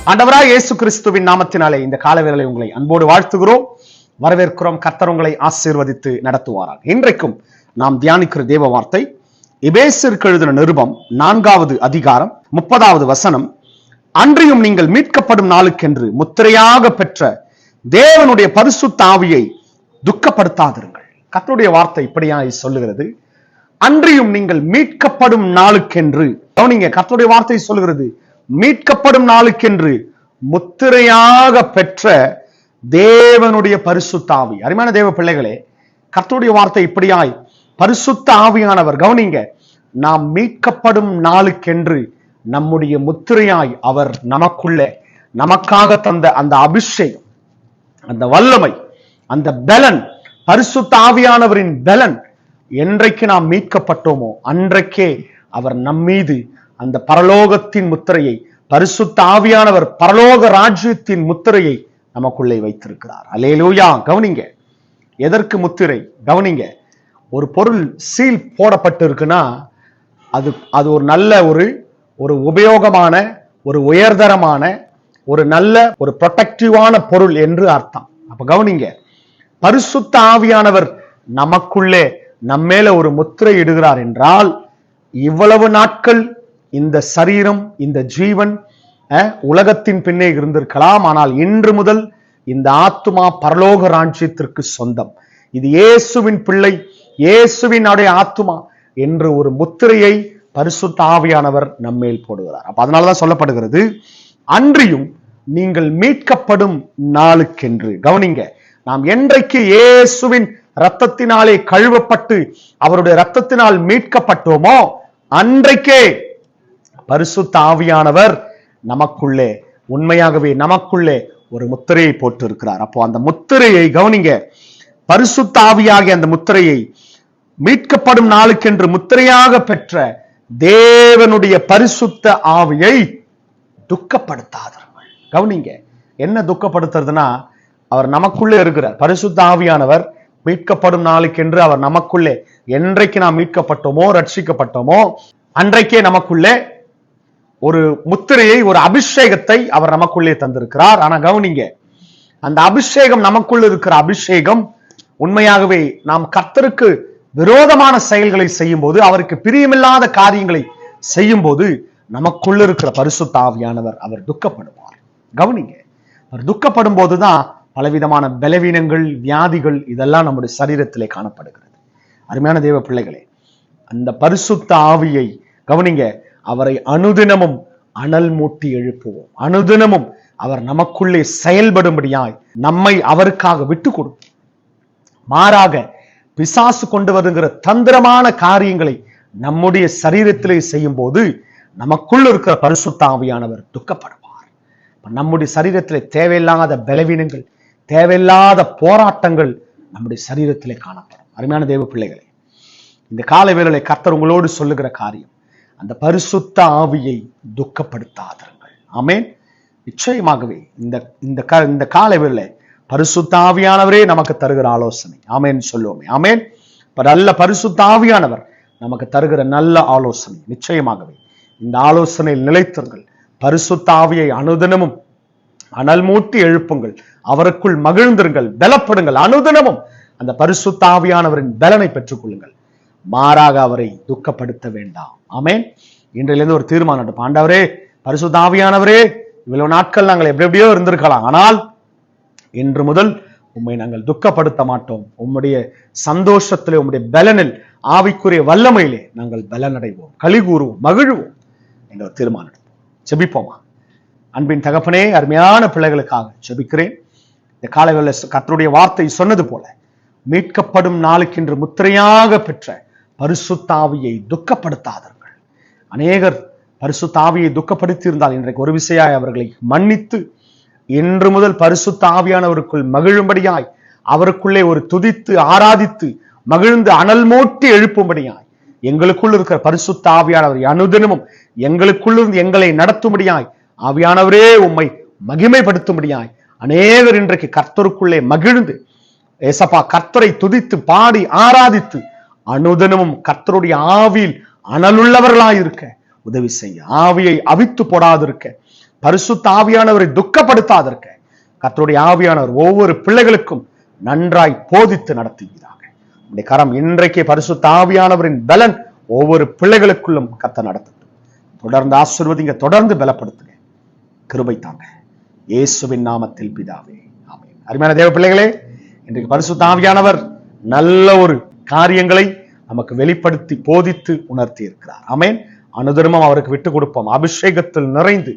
ஆண்டவராய் இயேசு கிறிஸ்துவின் நாமத்தினாலே இந்த காலவேளை உங்களை அன்போடு வாழ்த்துகிறோம், வரவேற்கிறோம். கர்த்தர் உங்களை ஆசீர்வதித்து நடத்துவாராக. இன்றைக்கும் நாம் தியானிக்கிற தேவ வார்த்தை எபேசியருக்கு எழுதின நிருபம் 4வது அதிகாரம் 30வது வசனம். அன்றியும் நீங்கள் மீட்கப்படும் நாளுக்கென்று முத்திரையாக பெற்ற தேவனுடைய பரிசுத்த ஆவியை துக்கப்படுத்தாதிருங்கள். கர்த்தருடைய வார்த்தை இப்படியாய் சொல்லுகிறது, அன்றியும் நீங்கள் மீட்கப்படும் நாளுக்கென்று. கவனிங்க, கர்த்தருடைய வார்த்தை சொல்லுகிறது, மீட்கப்படும் நாளுக்கென்று முத்திரையாக பெற்ற தேவனுடைய பரிசுத்த ஆவி. அருமையான தேவ பிள்ளைகளே, கர்த்தருடைய வார்த்தை இப்படியாய் பரிசுத்த ஆவியானவர், கவனிங்க, நாம் மீட்கப்படும் நாளுக்கென்று நம்முடைய முத்திரையாய் அவர் நமக்காக தந்த அந்த அபிஷேகம், அந்த வல்லமை, அந்த பலன், பரிசுத்த ஆவியானவரின் பலன், என்றைக்கு நாம் மீட்கப்பட்டோமோ அன்றைக்கே அவர் நம்மீது அந்த பரலோகத்தின் முத்திரையை, பரிசுத்த ஆவியானவர் பரலோக ராஜ்யத்தின் முத்திரையை நமக்குள்ளே வைத்திருக்கிறார். அல்லேலூயா. கவனிங்க, எதற்கு முத்திரை? கவனிங்க, ஒரு பொருள் சீல் போடப்பட்டு இருக்குன்னா அது ஒரு நல்ல ஒரு உபயோகமான, ஒரு உயர்தரமான, ஒரு நல்ல ஒரு ப்ரொடெக்டிவான பொருள் என்று அர்த்தம். அப்ப கவனிங்க, பரிசுத்த ஆவியானவர் நமக்குள்ளே நம்மேல ஒரு முத்திரை இடுகிறார் என்றால், இவ்வளவு நாட்கள் இந்த சரீரம், இந்த ஜீவன் உலகத்தின் பின்னே இருந்திருக்கலாம், ஆனால் இன்று முதல் இந்த ஆத்துமா பரலோக ராஜ்யத்திற்கு சொந்தம். இது இயேசுவின் பிள்ளை, இயேசுவின் ஆத்துமா என்று ஒரு முத்திரையை பரிசுத்த ஆவியானவர் நம்மேல் போடுகிறார். அப்ப அதனாலதான் சொல்லப்படுகிறது, அன்றியும் நீங்கள் மீட்கப்படும் நாளுக்கென்று. கவனிங்க, நாம் என்றைக்கு இயேசுவின் இரத்தத்தினாலே கழுவப்பட்டு அவருடைய இரத்தத்தினால் மீட்கப்பட்டோமோ அன்றைக்கே பரிசுத்த ஆவியானவர் நமக்குள்ளே, உண்மையாகவே நமக்குள்ளே ஒரு முத்திரையை போட்டு இருக்கிறார். அப்போ அந்த முத்திரையை கவனிங்க, பரிசுத்த ஆவியாகிய அந்த முத்திரையை மீட்கப்படும் நாளுக்கென்று முத்திரையாக பெற்ற தேவனுடைய பரிசுத்த ஆவியை துக்கப்படுத்தாதீர்கள். கவனிங்க, என்ன துக்கப்படுத்துறதுன்னா, அவர் நமக்குள்ளே இருக்கிறார். பரிசுத்த ஆவியானவர் மீட்கப்படும் நாளுக்கென்று அவர் நமக்குள்ளே, என்றைக்கு நாம் மீட்கப்பட்டோமோ, ரட்சிக்கப்பட்டோமோ அன்றைக்கே நமக்குள்ளே ஒரு முத்திரையை, ஒரு அபிஷேகத்தை அவர் நமக்குள்ளே தந்திருக்கிறார். ஆனா கவனிங்க, அந்த அபிஷேகம், நமக்குள்ள இருக்கிற அபிஷேகம், உண்மையாகவே நாம் கர்த்தருக்கு விரோதமான செயல்களை செய்யும் போது, அவருக்கு பிரியமில்லாத காரியங்களை செய்யும் போது, நமக்குள்ள இருக்கிற பரிசுத்த ஆவியானவர் அவர் துக்கப்படுவார். கவனிங்க, அவர் துக்கப்படும் போதுதான் பலவிதமான பலவீனங்கள், வியாதிகள் இதெல்லாம் நம்முடைய சரீரத்திலே காணப்படுகிறது. அருமையான தேவ பிள்ளைகளே, அந்த பரிசுத்த ஆவியை கவனிங்க, அவரை அனுதினமும் அனல் மூட்டி எழுப்புவோம். அனுதினமும் அவர் நமக்குள்ளே செயல்படும்படியாய் நம்மை அவருக்காக விட்டு கொடுப்போம். மாறாக பிசாசு கொண்டு வருகிற தந்திரமான காரியங்களை நம்முடைய சரீரத்திலே செய்யும் போது நமக்குள்ள இருக்கிற பரிசுத்த ஆவியானவர் துக்கப்படுவார். நம்முடைய சரீரத்திலே தேவையில்லாத பலவீனங்கள், தேவையில்லாத போராட்டங்கள் நம்முடைய சரீரத்திலே காணப்படும். அருமையான தேவ பிள்ளைகளே, இந்த கால வேளையிலே கர்த்தர் உங்களோடு சொல்லுகிற காரியம், அந்த பரிசுத்த ஆவியை துக்கப்படுத்தாதீர்கள். ஆமென். நிச்சயமாகவே இந்த கால வேளையிலே பரிசுத்த ஆவியானவரே நமக்கு தருகிற ஆலோசனை. ஆமென் சொல்லுவோமே. ஆமென். நல்ல பரிசுத்த ஆவியானவர் நமக்கு தருகிற நல்ல ஆலோசனை. நிச்சயமாகவே இந்த ஆலோசனையில் நிலைத்திருங்கள். பரிசுத்த ஆவியை அனுதினமும் அனல் மூட்டி எழுப்புங்கள், அவருக்குள் மகிழ்ந்திருங்கள், பலப்படுங்கள். அனுதினமும் அந்த பரிசுத்த ஆவியானவரின் பலனை பெற்றுக் கொள்ளுங்கள். மாறாக அவரை துக்கப்படுத்த வேண்டாம். ஆமென். இன்றிலிருந்து ஒரு தீர்மானம் எடுப்போம். ஆண்டவரே, பரிசுத்த ஆவியானவரே, இவ்வளவு நாட்கள் நாங்கள் எப்படியோ இருந்திருக்கலாம், ஆனால் இன்று முதல் உம்மை நாங்கள் துக்கப்படுத்த மாட்டோம். உம்முடைய சந்தோஷத்திலே, உம்முடைய பலனில், ஆவிக்குரிய வல்லமையிலே நாங்கள் பலனடைவோம், களி கூறுவோம், மகிழ்வோம் என்ற ஒரு தீர்மானம் எடுப்போம். ஜெபிப்போமா? அன்பின் தகப்பனே, அருமையான பிள்ளைகளுக்காக ஜெபிக்கிறேன். இந்த காலையில் கர்த்தருடைய வார்த்தை சொன்னது போல, மீட்கப்படும் நாளுக்கென்று முத்திரையாக பெற்ற பரிசுத்த ஆவியை துக்கப்படுத்தாதீர்கள். அநேகர் பரிசுத்த ஆவியை துக்கப்படுத்தி இருந்தால் இன்றைக்கு ஒரு விசையாய் அவர்களை மன்னித்து, இன்று முதல் பரிசுத்த ஆவியானவருக்குள் மகிழும்படியாய், அவருக்குள்ளே ஒரு துதித்து ஆராதித்து மகிழ்ந்து அனல் மூட்டி எழுப்பும்படியாய், எங்களுக்குள் இருக்கிற பரிசுத்த ஆவியானவரை அனுதினமும் எங்களுக்குள்ளிருந்து எங்களை நடத்தும்படியாய், ஆவியானவரே உம்மை மகிமைப்படுத்தும்படியாய் அநேகர் இன்றைக்கு கர்த்தருக்குள்ளே மகிழ்ந்து, ஏசப்பா, கர்த்தரை துதித்து பாடி ஆராதித்து அனுதினமும் கர்த்தருடைய ஆவியில் அனலுள்ளவர்களாயிருக்க உதவி செய்ய, ஆவியை அவித்து போடாதிருக்க பரிசுத்த ஆவியானவரை துக்கப்படுத்தாதற்க கர்த்தருடைய ஆவியானவர் ஒவ்வொரு பிள்ளைகளுக்கும் நன்றாய் போதித்து நடத்துகிறாங்க. உடைய கரம் இன்றைக்கு பரிசுத்த ஆவியானவரின் பலன் ஒவ்வொரு பிள்ளைகளுக்குள்ளும் கர்த்தர் நடத்தட்டும். தொடர்ந்து ஆசீர்வதிங்க, தொடர்ந்து பலப்படுத்துங்க, கிருபை தாங்க. இயேசுவின் நாமத்தில் பிதாவே, ஆமென். அருமையான தேவ பிள்ளைகளே, இன்றைக்கு பரிசுத்த ஆவியானவர் நல்ல ஒரு காரியங்களை நமக்கு வெளிப்படுத்தி போதித்து உணர்த்தி இருக்கிறார். ஆமென். அனுதினமும் அவருக்கு விட்டு கொடுப்போம். அபிஷேகத்தில் நிறைந்து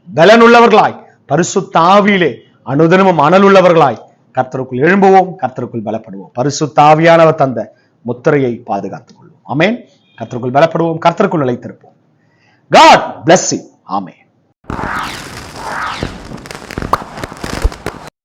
பலனுள்ளவர்களாய், பரிசுத்த ஆவியிலே அனுதினமும் அனலுள்ளவர்களாய் கர்த்தருக்குள் எழும்புவோம், கர்த்தருக்குள் பலப்படுவோம். பரிசுத்த ஆவியானவர் தந்த முத்திரையை பாதுகாத்துக் கொள்வோம். ஆமென். கர்த்தருக்குள் பலப்படுவோம், கர்த்தருக்குள் நிலைத்திருப்போம். God bless you. ஆமென்.